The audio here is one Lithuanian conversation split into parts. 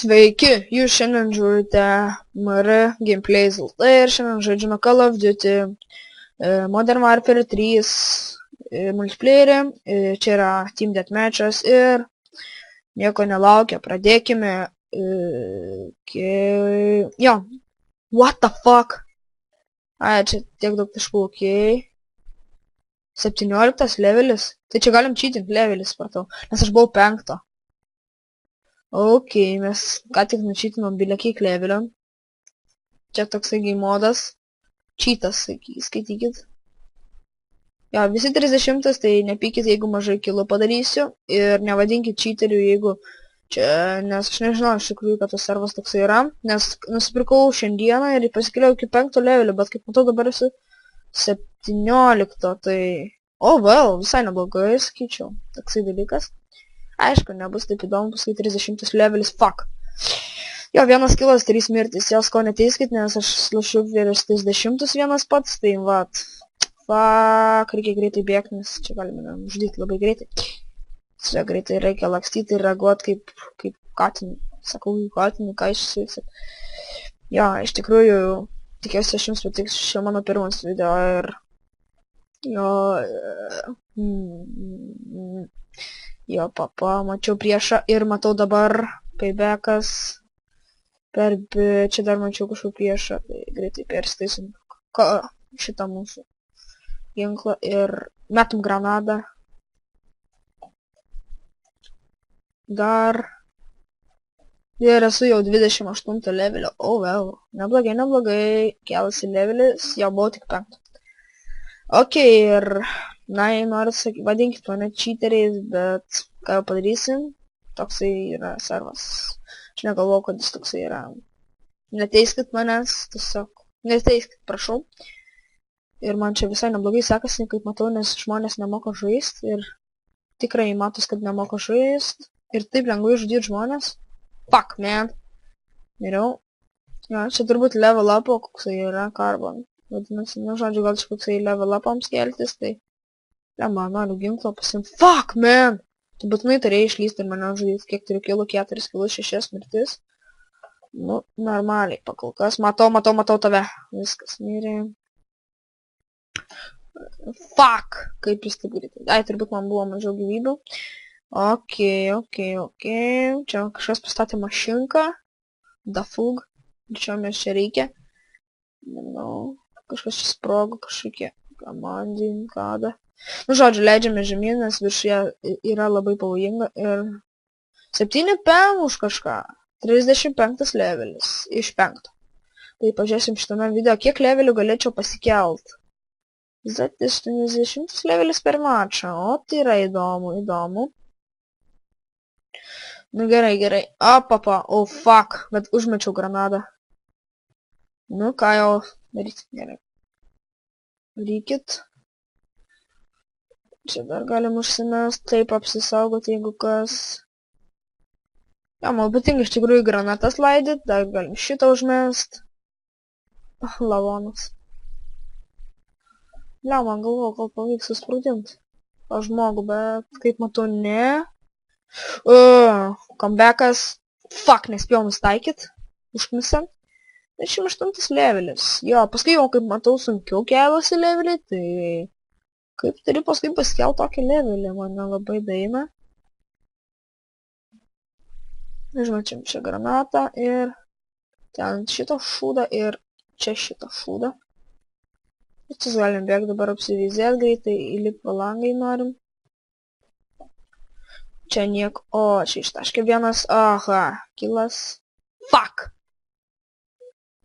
Sveiki, jūs šiandien žiūrite MR Gameplays LT ir šiandien žaidžiame Call of Duty Modern Warfare 3 multiplayerį. Čia yra Team Deathmatch'as ir nieko nelaukia, pradėkime. Jo, what the fuck? Ai, čia tiek daug taškų, okei. 17 levelis. Tai čia galim cheating levelis, spartau, nes aš buvau 5. Ok, mes ką tik nučytinom bilekiek levelio. Čia toksai game modas. Cheatas, skaitykit. Jo, visi 30, tai nepykit, jeigu mažai kilų padarysiu. Ir nevadinkit cheaterių, jeigu čia, nes aš nežinau iš tikrųjų, kad tas servas toksai yra. Nes nusipirkau šiandieną ir pasikėliau iki 5 levelio, bet kaip matau dabar esu 17, tai... well, visai neblogai, sakyčiau. Toksai dalykas. Aišku, nebus taip įdomu, paskui 30 levelis, fuck. Jo, vienas kilas, 3 mirtis, jos ko neteiskit, nes aš slušiu virš 30 vienas pats, tai vat. Fuck, reikia greitai bėgti, nes čia galime uždėti labai greitai. Čia greitai reikia lakstyti ir reaguoti kaip katinį. Sakau, katinį, ką iš suiksit. Jo, iš tikrųjų, tikiuosi aš jums patiks šio mano pirmas video ir... Jo, papa, mačiau priešą ir matau dabar paybackas. Čia dar mačiau kažkokį priešą, tai greitai persitaisim šitą mūsų ginklą ir metum granadą. Dar. Ir esu jau 28 levelio. Well, neblogai, kelasi levelis, jau buvau tik 5. Ok, ir... Na, jei norit sakyti, vadinkit mane cheateriais, bet ką jau padarysim, toksai yra servas. Aš negalvoju, kad jis toksai yra. Neteiskit manęs, tiesiog, neteiskit, prašau. Ir man čia visai neblogai sekasi, kaip matau, nes žmonės nemoka žaist ir tikrai matos, kad nemoka žaist. Ir taip lengvai žudyti žmonės. Fuck, man. Miriau. Ja, čia turbūt level upo, koksai yra carbon. Vadinasi, nu, žodžiu, gal čia koksai level upams keltis, tai... Man noriu ginklo pasim. Fuck, man! Tu būtinai turėjai išlysti ir mane žudyti. Kiek turiu kilų? 4 kilus, 6 mirtis. Nu, normaliai, pakolkas. Matau tave. Viskas, mirė. Fuck! Kaip jis taip greitai. Ai, turbūt man buvo mažiau gyvybių. Ok. Čia kažkas pastatė mašinką. Da fug. Ir čia mes čia reikia. Nemanau. Kažkas čia sprogo kažkokie. Kamandinkada. Nu, žodžiu, leidžiame žemyn, nes viršuje yra labai pavojinga ir 7 PM už kažką. 35 levelis iš 5. Tai pažiūrėsim šitame video, kiek levelių galėčiau pasikelt. 80 levelis per mačą, o tai yra įdomu. Nu, gerai. Papa, fuck, bet užmečiau granadą. Nu, ką jau daryti, gerai. Rykit. Čia dar galim užsimest, taip apsisaugoti, jeigu kas. Ja, man patinka iš tikrųjų granatas laidyt, dar galim šitą užmest. Lavonas. Lia, man galvoju, gal pavyks susprūdinti žmogų, bet kaip matau, ne. Comebackas. Fuck, nespėjau nustaikyt. Užknisant. 28 levelis. Jo, paskui jau, kaip matau, sunkiau keliasi levelį, tai... Kaip turi paskui pasikelt tokį levelį, mane labai daina. Žinot, čia granatą ir ten šitą šūdą ir čia šitą šūdą. Ir čia galim bėgti dabar apsivizėt greitai, įlip valangai norim. Čia nieko, čia ištaškė vienas, aha, kilas. Fuck!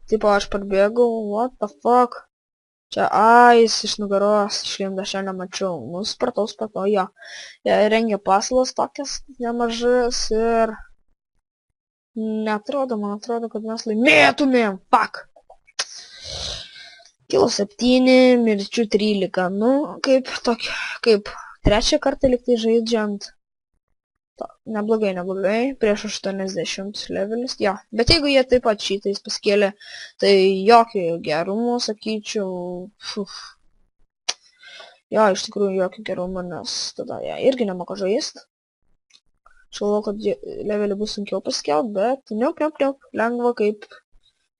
Tipo, aš parbėgau, what the fuck? Čia, jis iš nugaros išlinda, aš ją nemačiau. Nu, supratau, jo. Jie rengia pasalas tokias nemažas ir... Neatrodo, man atrodo, kad mes laimėtumėm. Fuck! Kilo 7, mirčių 13. Nu, kaip trečią kartą liktai žaidžiant. Neblogai, prieš 80 levelis, jo. Bet jeigu jie taip pat šitais paskėlė, tai jokio gerumo, sakyčiau, jo, iš tikrųjų jokio gerumo, nes tada jie irgi nemoka žaist. Šalau, kad levelį bus sunkiau paskelt, bet niaup, lengva kaip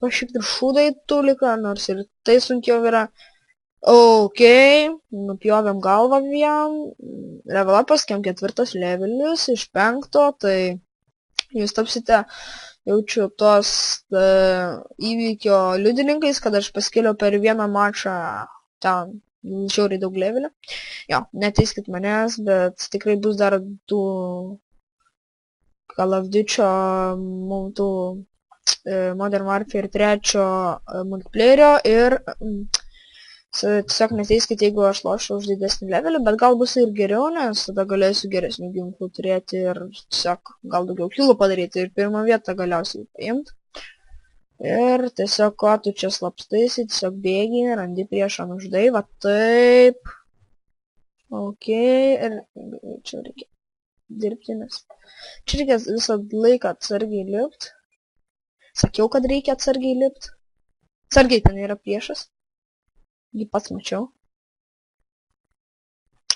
pašikti šūdai tulika, nors ir tai sunkiau yra. Ok, nupjovėm galvą vien, level upas, kem 4 levelis iš 5, tai jūs tapsite, jaučiu, tos įvykio liudininkais, kad aš paskėliau per vieną mačą ten žiauriai daug levelį. Jo, neteiskit manęs, bet tikrai bus dar tų Call of Duty tų Modern Warfare 3 multiplayerio ir tiesiog neteiskit, jeigu aš lošiu už didesnį levelį, bet gal bus ir geriau, nes tada galėsiu geresnių ginklų turėti ir tiesiog gal daugiau kilų padaryti ir pirmą vietą galiausiai paimti. Ir tiesiog, ko tu čia slapstaisi, tiesiog bėgi, randi priešą nužudai, va taip. Ok, ir čia reikia dirbti, nes čia reikia visą laiką atsargiai lipt. Sakiau, kad reikia atsargiai lipt. Atsargiai ten yra priešas. Jį pats mačiau.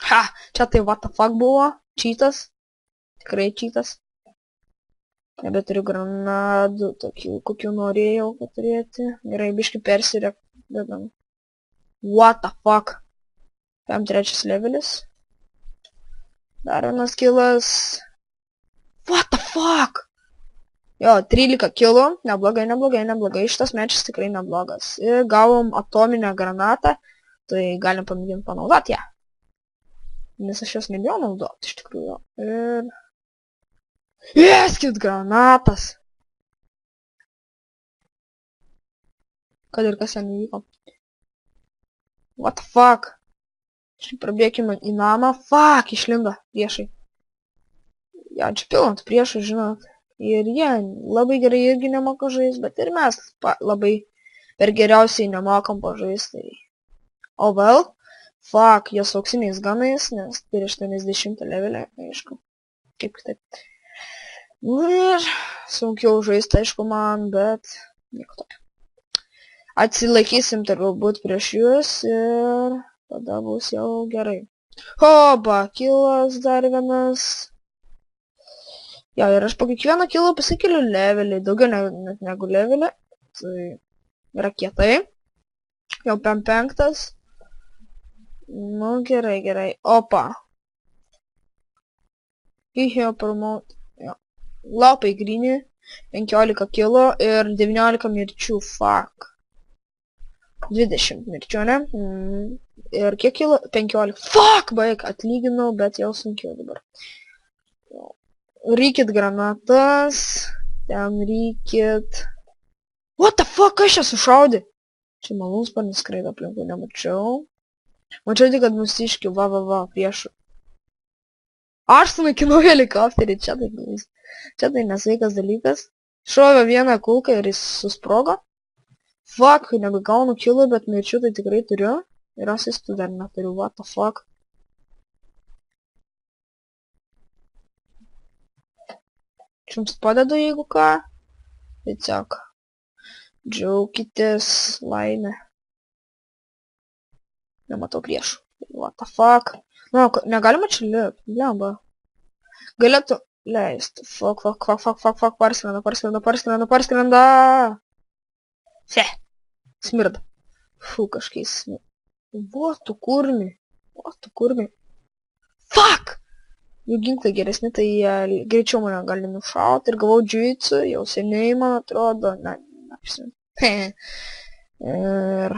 Ha! Čia tai what the fuck buvo. Čytas. Tikrai čytas. Nebeturiu granadų, tokių, kokių norėjau turėti. Gerai, biškai persirek. Dedam. What the fuck? 3 levelis. Dar vienas kilas. What the fuck? Jo, 13 kilų. Neblogai. Šitas mečas tikrai neblogas. Ir gavom atominę granatą. Tai galim pamėginti panaudoti ją. Nes aš jos nebijau naudoti, iš tikrųjų. Ir... Jeskit granatas! Kad ir kas ten įvyko. What the fuck? Štai prabėkime į namą. Fuck, išlindo priešai. Ja, čia pilant priešai, žinot. Ir jie labai gerai irgi nemoka žaisti, bet ir mes labai per geriausiai nemokam pažaisti. O well, fuck, jie su auksiniais ganais, nes turi 80 levelį, aišku. Kaip kitaip. Ir sunkiau žaisti, aišku, man, bet nieko tokio. Atsilaikysim turbūt prieš jūs ir tada bus jau gerai. Hoba, kilas dar vienas. Jo, ir aš po kiekvieną kilą pasikeliu levelį, daugiau net negu levelį. Tai yra kietai. Jau 5. Nu, gerai. Opa. Įhėjo promote. Jo. Lapai grini. 15 kilų ir 19 mirčių. Fuck. 20 mirčių, ne? Ir kiek kilų? 15. Fuck, baig. Atlyginau, bet jau sunkiau dabar. Reikit granatas. Ten reikit... What the fuck, kas čia sušaudė? Čia malūnsparnis skraido aplinkui, nemačiau. Mačiau tik, kad mūsiškių, va, priešų. Aš sunaikinau helikopterį, čia tai nesveikas dalykas. Šovė vieną kulką ir jis susprogo. Fuck, nebegaunu kilų, bet mirčių tai tikrai turiu. Ir asistų dar neturiu, what the fuck. Jums padedu, jeigu ką. Tiesiog. Džiaukitės laimę. Nematau priešų. What the fuck. Na, negalima čia lipti. Blemba. Galėtų leisti. Fuck. Parskrenda. Se. Smirda. Fu, kažkiais smirda. What tu kurmi. Fuck. Jų ginklai geresni, tai jie greičiau mane gali nušauti ir gavau džiuicu, jau seniai, man atrodo, ir...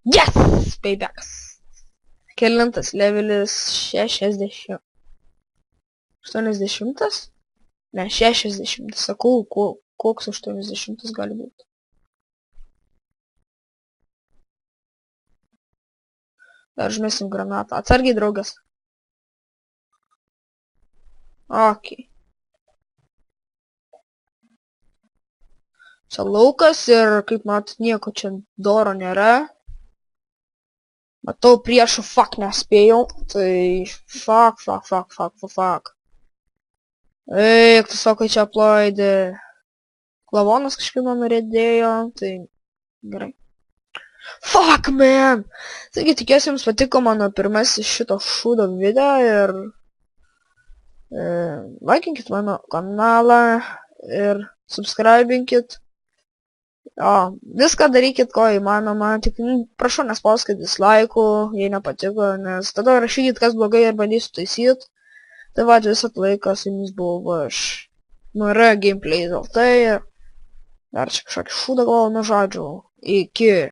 Yes! Paybacks! Kelintas levelis 60. 80? Ne, 60. Sakau, koks 80 gali būti. Dar žmesim granatą. Atsargiai, draugas. Ok. Čia laukas ir, kaip matot, nieko čia doro nėra. Matau priešų, fuck, nespėjau. Tai, fuck. Eik, tu sakai, čia aploidė. Lavonas kažkaip man norėdėjo, tai gerai. Fuck, man! Taigi tikiuosi jums patiko mano pirmasis šito šūdo video ir laikinkit mano kanalą ir subscribinkit. Jo, viską darykit, ko įmanoma, tik prašau nespauskit dislaikų, jei nepatiko, nes tada rašykit, kas blogai ir bandysiu taisyt. Tai va, visą laiką su jumis buvau aš. Gameplay dėl tai. Dar čia kažkokį šūdą galvoju nužodžiau. Iki.